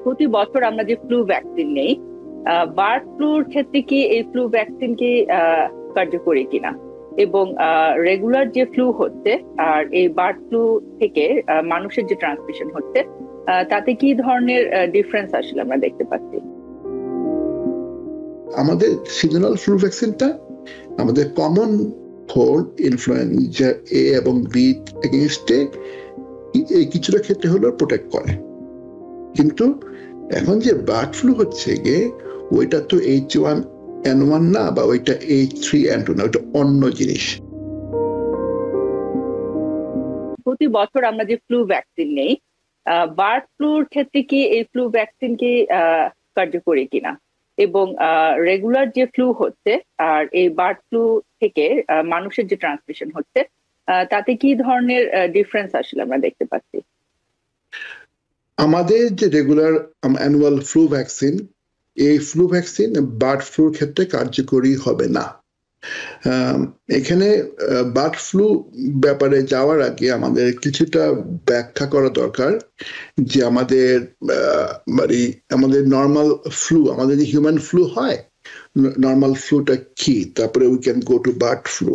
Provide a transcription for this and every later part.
প্রতি বছর আমরা যে ফ্লু ভ্যাকসিন নেই, বার্ড ফ্লুর ক্ষেত্রে কি এই ফ্লু ভ্যাকসিন কি কার্যকরী কিনা, এবং রেগুলার যে ফ্লু হচ্ছে আর এই বার্ড ফ্লু থেকে মানুষের যে ট্রান্সমিশন হচ্ছে, তাতে কি ধরনের ডিফারেন্স আসলে আমরা দেখতে পাচ্ছি? আমাদের সিজনাল ফ্লু ভ্যাকসিনটা আমাদের কমন কোল্ড, ইনফ্লুয়েঞ্জা এ এবং বি এগেইনস্টে এই কিছুটা ক্ষেত্রে হলো প্রোটেক্ট করে। কিন্তু এখন যে বার্ড ফ্লু হচ্ছে গিয়ে ওইটা তো H1N1 না, বা ওইটা H3N2 না, ওইটা অন্য জিনিস। প্রতি বছর আমরা যে ফ্লু ভ্যাকসিন নেই, বার্ড ফ্লুর ক্ষেত্রে কি এই ফ্লু ভ্যাকসিন কি কার্যকরী কিনা, এবং রেগুলার যে ফ্লু হচ্ছে আর এই বার্ড ফ্লু থেকে মানুষের যে ট্রান্সমিশন হচ্ছে, তাতে কি ধরনের ডিফারেন্স আসলে আমরা দেখতে পাচ্ছি? আমাদের যে রেগুলার অ্যানুয়াল ফ্লু ভ্যাকসিন, এই ফ্লু ভ্যাকসিন বার্ড ফ্লুর ক্ষেত্রে কার্যকরী হবে না। এখানে বার্ড ফ্লু ব্যাপারে যাওয়ার আগে আমাদের কিছুটা ব্যাখ্যা করা দরকার যে আমাদের নর্মাল ফ্লু, আমাদের যে হিউম্যান ফ্লু হয়, নর্মাল ফ্লুটা কি, তারপরে we can go to bird flu.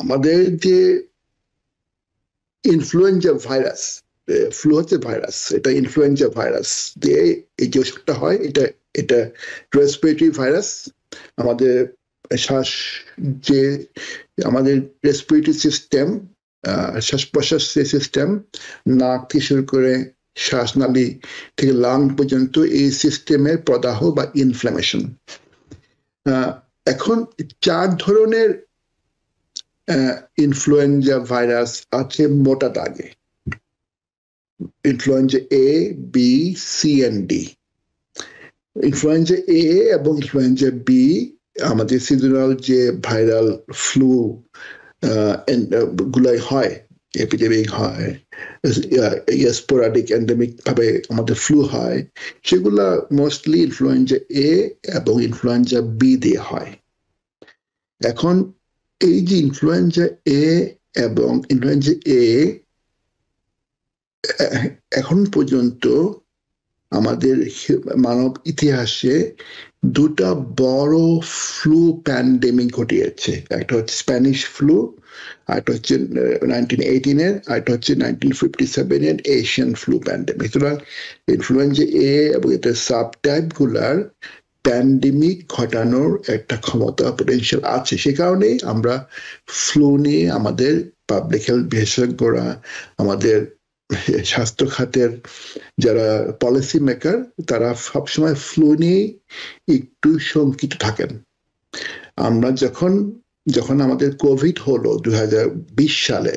আমাদের যে ইনফ্লুয়েঞ্জা ভাইরাস, ফ্লু হচ্ছে ভাইরাস, এটা ইনফ্লুয়েঞ্জা ভাইরাস দিয়ে এই যে ওষুধটা হয়, এটা রেসপিরেটরি ভাইরাস। আমাদের আমাদের রেসপিরেটরি সিস্টেম, শ্বাস প্রশ্বাস সিস্টেম, নাক থেকে শুরু করে শ্বাসনালী থেকে লাং পর্যন্ত এই সিস্টেমের প্রদাহ বা ইনফ্লামেশন। এখন 4 ধরনের ইনফ্লুয়েঞ্জা ভাইরাস আছে মোটা দাগে: influenza A, B, C and D. Influenza A এবং ইনফ্লুয়েঞ্জা বি আমাদের সিজনাল যে ভাইরাল ফ্লু গুলাই হয়, এপিডেমিক হয়, স্পোরাডিক এন্ডেমিক ভাবে আমাদের ফ্লু হয়, সেগুলা মোস্টলি ইনফ্লুয়েঞ্জা এ এবং ইনফ্লুয়েঞ্জা বি দিয়ে হয়। এখন এই যে ইনফ্লুয়েঞ্জা এ এবং ইনফ্লুয়েঞ্জা এ এখন পর্যন্ত আমাদের মানব ইতিহাসে দুটা বড় ফ্লু প্যান্ডেমিক ঘটিয়েছে। একটা হচ্ছে স্প্যানিশ ফ্লু, আর একটা হচ্ছে 1918-এর, আর একটা হচ্ছে 1957-এর এশিয়ান ফ্লু প্যান্ডেমিক। সুতরাং ইনফ্লুয়েঞ্জা এ এবং এটার সাবটাইপ গুলার প্যান্ডেমিক ঘটানোর একটা ক্ষমতা, পটেনশিয়াল আছে। সে কারণেই আমরা ফ্লু নিয়ে আমাদের পাবলিক হেলথ বিশেষজ্ঞরা, আমাদের স্বাস্থ্য খাতের যারা পলিসি মেকার, তারা সবসময় ফ্লু নিয়ে একটু শঙ্কিত থাকেন। আমরা যখন আমাদের কোভিড হলো 2020 সালে,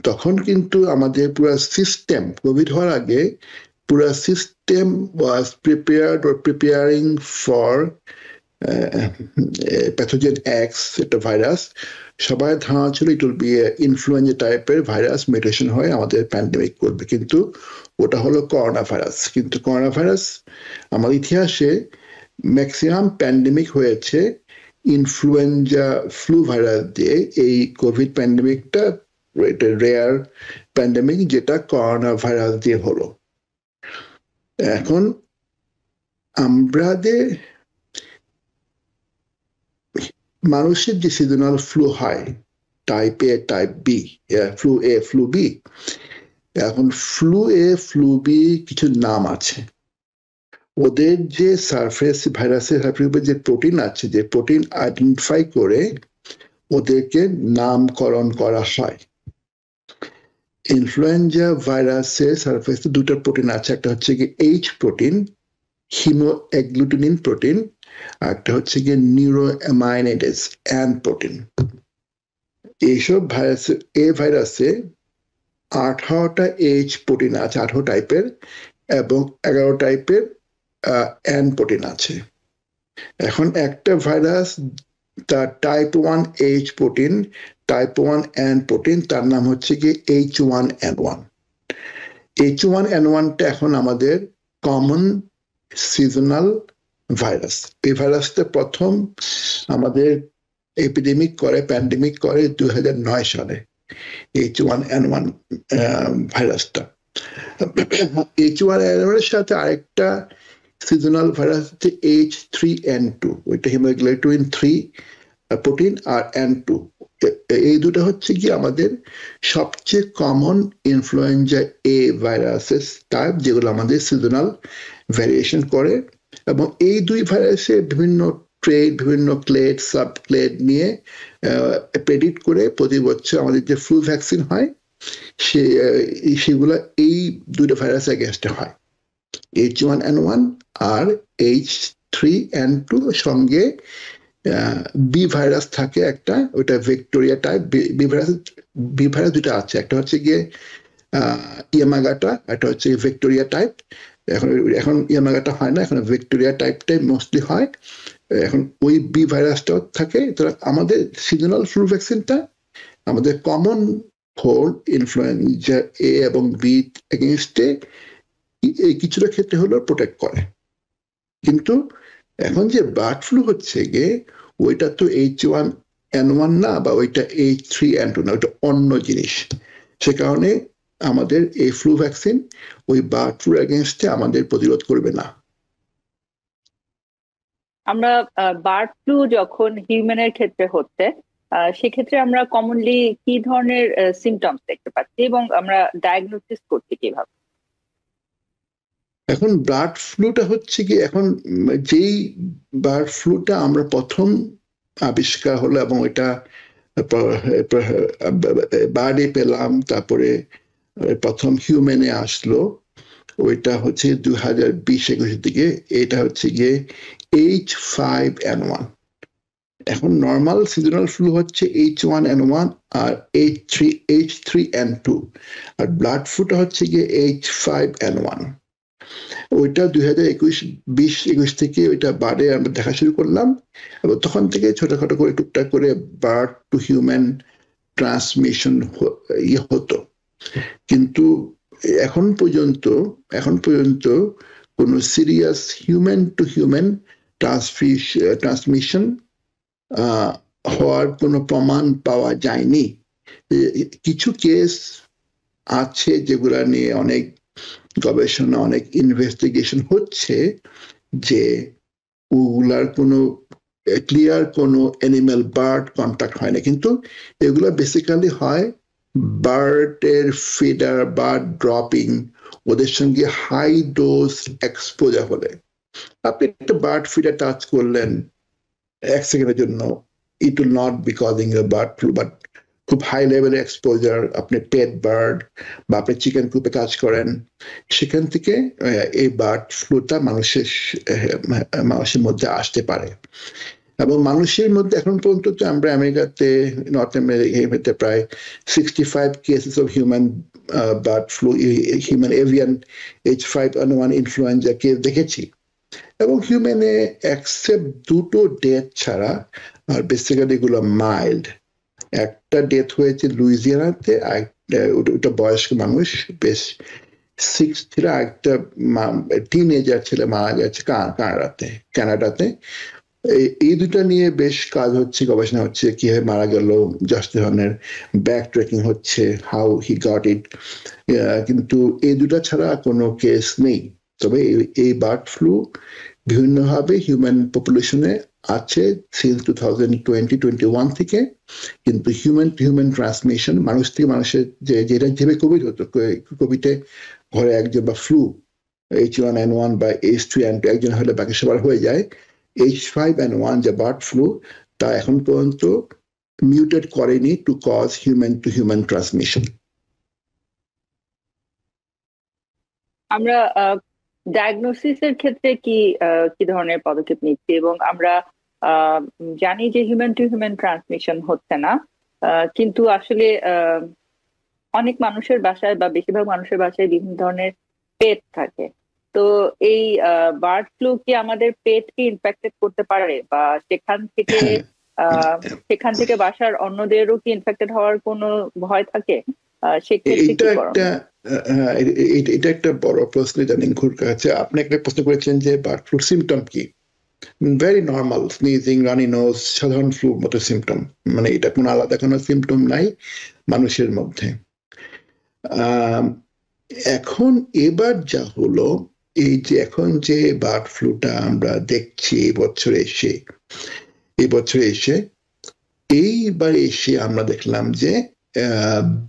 তখন কিন্তু আমাদের পুরো সিস্টেম, কোভিড হওয়ার আগে পুরো system was prepared or preparing for pathogen x, একটা ভাইরাস। সবাই ধারণা ছিল ইট উইল বি ইনফ্লুয়েঞ্জা টাইপের ভাইরাস, মিউটেশন হয়ে আমাদের প্যান্ডেমিক করবে, কিন্তু ওটা হলো করোনা ভাইরাস। কিন্তু করোনা ভাইরাস আমাদের ইতিহাসে ম্যাক্সিমাম প্যান্ডেমিক হয়েছে ইনফ্লুয়েঞ্জা ফ্লু ভাইরাস দিয়ে। এই কোভিড প্যান্ডেমিকটা এটা রেয়ার প্যান্ডেমিক, যেটা করোনা ভাইরাস দিয়ে হলো। এখন আমাদের মানুষের যে সিজনাল ফ্লু হয়, টাইপ এ, টাইপ বি, ফ্লু এ, ফ্লু বি। এখন ফ্লু এ, ফ্লু বি কিছু নাম আছে। ওদের যে সারফেস ভাইরাসের যে প্রোটিন আছে, যে প্রোটিন আইডেন্টিফাই করে ওদেরকে নামকরণ করা হয়। ইনফ্লুয়েঞ্জা ভাইরাসের সারফেসে দুটো প্রোটিন আছে, একটা হচ্ছে কি এইচ প্রোটিন, হিমোঅ্যাগ্লুটিনিন প্রোটিন, আর একটা হচ্ছে কি নিউরোঅ্যামাইনেডেজ অ্যান প্রোটিন। এইসব ভাইরাসে 18টা এইচ প্রোটিন আছে, 18 টাইপের, এবং 11 টাইপের অ্যান প্রোটিন আছে। এখন একটা ভাইরাস, তার type 1 H protein, type 1 an protein, তার নাম হচ্ছে কি H1N1। H1N1টা এখন আমাদের কমন সিজনাল ভাইরাস। এই ভাইরাসটা প্রথম আমাদের এপিডেমিক করে, প্যান্ডেমিক করে 2009 সালে, H1N1 ভাইরাসটা। H1N1 এর সাথে আরেকটা সিজনাল ভাইরাস হচ্ছে H3N2, ওইটা হিমোগ্লোবিন 3 প্রোটিন, আর N2। এই দুটো হচ্ছে কি আমাদের সবচেয়ে কমন ইনফ্লুয়েঞ্জা এ ভাইরাসের টাইপ, যেগুলো আমাদের সিজনাল ভ্যারিয়েশন করে। এবং এই দুই ভাইরাসের বিভিন্ন ট্রেড, বিভিন্ন ক্লেড, সাব ক্লেড নিয়ে প্রেডিক্ট করে প্রতি বছর আমাদের যে ফ্লু ভ্যাকসিন হয় সেগুলো এই দুটো ভাইরাস এগেনস্টে হয়, H1N1 আর H3N2। সঙ্গে বি ভাইরাস থাকে একটা, ওটা ভিক্টোরিয়া টাইপ। বি ভাইরাস দুটো আছে, একটা হচ্ছে গিয়ে ইয়ামাগাটা, একটা হচ্ছে ভিক্টোরিয়া টাইপ। এখন ইয়ামাগাটা হয় না, এখন ভিক্টোরিয়া টাইপটাই মোস্টলি হয়। এখন ওই বি ভাইরাসটাও থাকে। আমাদের সিজনাল ফ্লু ভ্যাকসিনটা আমাদের কমন কোল্ড, ইনফ্লুয়েঞ্জা এ এবং বি এগেনস্টে এই কিছুটা ক্ষেত্রে হলো প্রোটেক্ট করে। কিন্তু এখন যে বার্ড ফ্লু হচ্ছে গিয়ে ওইটা তো H1N1 না, বা ওইটা H3N2 না, ওইটা অন্য জিনিস। সে কারণে আমাদের এই ফ্লু ভ্যাকসিন ওই বার্ড ফ্লু এগেনস্টে আমাদের প্রতিরোধ করবে না। আমরা বার্ড ফ্লু যখন হিউম্যানের ক্ষেত্রে হচ্ছে, সেক্ষেত্রে আমরা কমনলি কি ধরনের সিমটমস দেখতে পাচ্ছি এবং আমরা ডায়াগনোসিস করছি কিভাবে? এখন বার্ড ফ্লুটা হচ্ছে কি, এখন যেই বার্ড ফ্লুটা আমরা প্রথম আবিষ্কার হলো এবং এটা বার্ডে পেলাম, তারপরে প্রথম হিউম্যানে আসলো, ওইটা হচ্ছে 2020-21 দিকে। এটা হচ্ছে গিয়ে H5N1। এখন নর্মাল সিজনাল ফ্লু হচ্ছে H1N1 আর H3N2, আর ব্লাড ফ্লুটা হচ্ছে গিয়ে H5N1। ওইটা 2021 থেকে ওইটা বার্ডে আমরা দেখা শুরু করলাম, এবং তখন থেকে ছোটখাটো করে টুকটাক করে বার্ড টু হিউম্যান ট্রান্সমিশন হতো। কিন্তু এখন পর্যন্ত কোনো serious human to human transmission হওয়ার কোনো প্রমাণ পাওয়া যায়নি। কিছু কেস আছে যেগুলা নিয়ে অনেক গবেষণা, অনেক ইনভেস্টিগেশন হচ্ছে, যে ওগুলার কোনো ক্লিয়ার কোনো অ্যানিম্যাল বার্ড কন্ট্যাক্ট হয় না। কিন্তু এগুলো বেসিক্যালি হয় বার্ডের ফিডার বা ড্রপিং, ওদের সঙ্গে হাই ডোজ এক্সপোজার হলে। আপনি একটা বার্ড ফিডার টাচ করলেন 1 সেকেন্ডের জন্য, it will not be causing a bird flu. But খুব হাই লেভেলের এক্সপোজার, আপনি পেট বার্ড বা আপনি চিকেন কুপে কাজ করেন, সেখান থেকে এই বার্ড ফ্লুটা মানুষের মধ্যে আসতে পারে। এবং মানুষের মধ্যে এখন পর্যন্ত আমরা আমেরিকাতে, নর্থ আমেরিকাতে প্রায় 65 cases of human bird flu, human avian H5N1 influenza case দেখেছি। এবং হিউম্যানে এক্সেপ্ট 2টো ডেথ ছাড়া, আর বেসিক্যালি এগুলো মাইল্ড। একটা ডেথ হয়েছে লুইজিয়ানাতে, ওটা বয়স্ক মানুষ, বেশ 6 ছিল। একটা টিনেজার ছেলে মারা গেছে কানাডাতে। এই দুটা নিয়ে বেশ কাজ হচ্ছে, গবেষণা হচ্ছে, কিভাবে মারা গেল, জাস্ট ধরনের ব্যাক ট্রেকিং হচ্ছে, হাউ হি গট ইট। কিন্তু এই দুটা ছাড়া কোনো কেস নেই। তবে এই বার্ড ফ্লু বিভিন্নভাবে হিউম্যান পপুলেশনে আছে সিন্স 2020-21 থেকে। কিন্তু হিউম্যান টু হিউম্যান ট্রান্সমিশন, মানুষ থেকে মানুষের, যেটা যেভাবে কোভিড হতো, কোভিডে ঘরে একজন বা ফ্লু H1N1 বা H3N2 একজন হলে বাকি সবার হয়ে যায়, H5N1 যে বার্ড ফ্লু, তা এখন পর্যন্ত মিউটেট করেনি to cause human to human transmission. আমরা ডায়াগনোসিসের ক্ষেত্রে কি কি ধরনের পদক্ষেপ নিচ্ছি? এবং আমরা জানি যে হিউম্যান টু হিউম্যান ট্রান্সমিশন হচ্ছে না, কিন্তু আসলে অনেক মানুষের বাসায় বা বেশিরভাগ মানুষের বাসায় বিভিন্ন ধরনের পেট থাকে। তো এই বার্ড ফ্লু কি আমাদের পেটকে ইনফেক্টেড করতে পারে, বা সেখান থেকে বাসার অন্যদেরও কি ইনফেক্টেড হওয়ার কোনো ভয় থাকে? সেক্ষেত্রে কি করণীয়? এটা একটা বড় প্রশ্ন, জানেন ঘুরকা আছে। আপনি একটা প্রশ্ন করেছেন যে বার্ড ফ্লুর সিমটম কি। ভেরি নর্মাল, স্নিজিং, রানি নোজ, সাধারণ ফ্লুর মতো সিমটম। মানে এটা কোনো আলাদা কোনো সিমটম নাই মানুষের মধ্যে। এখন এবার যা হলো, এই যে এখন যে বার্ড ফ্লুটা আমরা দেখছি এইবার এসে আমরা দেখলাম যে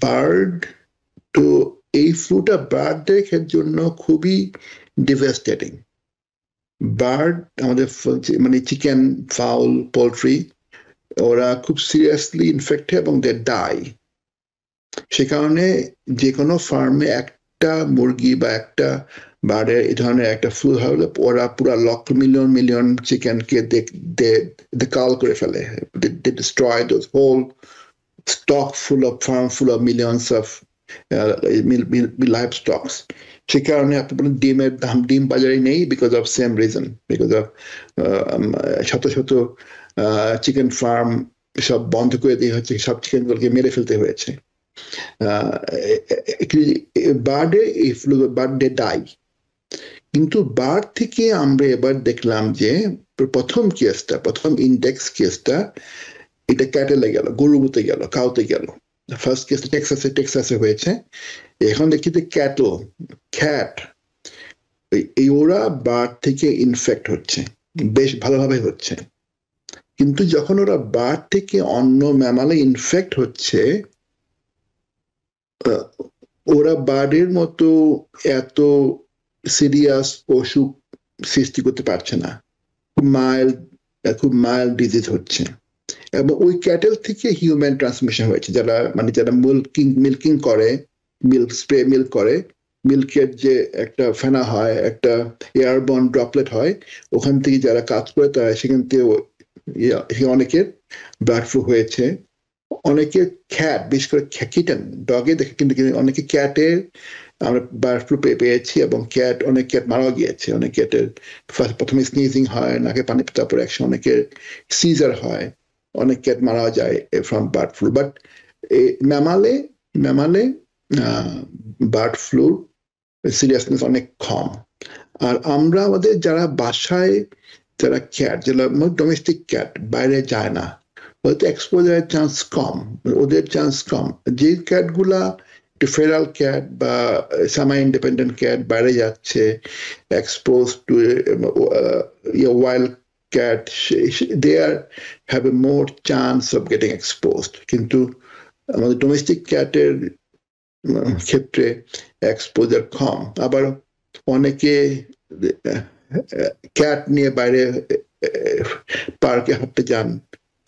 বার্ড, তো এই ফ্লুটা বার্ডদের জন্য খুবই ডিভাস্টেটিং। বার্ড আমাদের মানে চিকেন, ফাউল, পোলট্রি, ওরা খুব সিরিয়াসলি ইনফেক্ট হয় এবং দে ডাই। সে কারণে যে কোনো ফার্মে একটা মুরগি বা একটা বার্ডের এই ধরনের একটা ফ্লু হলে ওরা পুরো লক্ষ মিলিয়ন চিকেনকে কাল করে ফেলে। They destroy those whole stock farm full of millions of livestock. সে কারণে আপনি বলেন ডিম বাজারে নেই because of same reason, because of শত শত চিকেন ফার্ম সব বন্ধ করে দিয়ে হচ্ছে, সব চিকেনগুলোকে মেরে ফেলতে হয়েছে। বার্ডে ডাই। কিন্তু বার্ড থেকে আমরা এবার দেখলাম যে প্রথম ইন্ডেক্স কেসটা এটা ক্যাটেলে গেল, গরুতে গেল, কাউতে গেল। ফার্স্ট কেসটা টেক্সাসে হয়েছে। এখন দেখি যে খ্যাট, এই ওরা বার্ড থেকে ইনফেক্ট হচ্ছে, বেশ ভালোভাবে হচ্ছে। কিন্তু যখন ওরা বার্ড থেকে অন্য ম্যামালে ইনফেক্ট হচ্ছে, ওরা বার্ডের মতো এত সিরিয়াস অসুখ সৃষ্টি করতে পারছে না, খুব মাইল্ড ডিজিজ হচ্ছে। এবং ওই ক্যাটেল থেকে হিউম্যান ট্রান্সমিশন হয়েছে। যারা মিল্কিং করে, মিল্ক করে, মিল্কের যে একটা ফেনা হয়, একটা এয়ারবর্ন ড্রপলেট হয়, ওখান থেকে যারা কাজ করে তারা সেখান থেকে অনেকের বার্ড ফ্লু হয়েছে। অনেকে খ্যাট, বিশেষ করে কিটেন, ডগে দেখে, কিন্তু অনেকে ক্যাটের আমরা বার্ড ফ্লু পেয়েছি এবং অনেক ক্যাট মারা গিয়েছে। অনেক ক্যাটের প্রথমে স্নিজিং হয়, নাকে পানি, তারপর অনেকের সিজার হয়, অনেক ক্যাট মারা যায় ফ্রম বার্ড ফ্লু। বাট ম্যামালে বার্ড ফ্লুর সিরিয়াসনেস অনেক কম। আর আমরা আমাদের যারা বাসায় যারা ক্যাট, যারা ডোমেস্টিক ক্যাট বাইরে যায় না, হয়তো এক্সপোজারের চান্স কম, ওদের চান্স কম। যে ক্যাটগুলা ফেরাল ক্যাট বা সেমি ইন্ডিপেন্ডেন্ট ক্যাট বাইরে যাচ্ছে, expose to wild cat, they have a more chance of getting exposed. কিন্তু আমাদের ডোমেস্টিক ক্যাটের ক্ষেত্রে এক্সপোজার কম। আবার অনেকে ক্যাট নিয়ে বাইরে পার্কে হাঁটতে যান,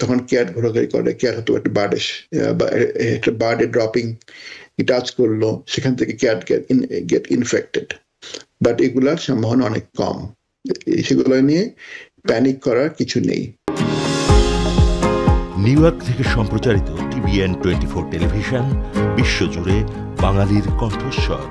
তখন ক্যাট ঘোরাঘুরি করে, ক্যাট হয়তো একটা বার্ডের ড্রপিং টাচ করলো, সেখান থেকে ক্যাট গেট ইনফেক্টেড। বাট এগুলার সম্ভাবনা অনেক কম, সেগুলো নিয়ে প্যানিক করার কিছু নেই। নিউ ইয়র্ক থেকে সম্প্রচারিত TVN 24 টেলিভিশন, বিশ্বজুড়ে বাঙালির কণ্ঠস্বর।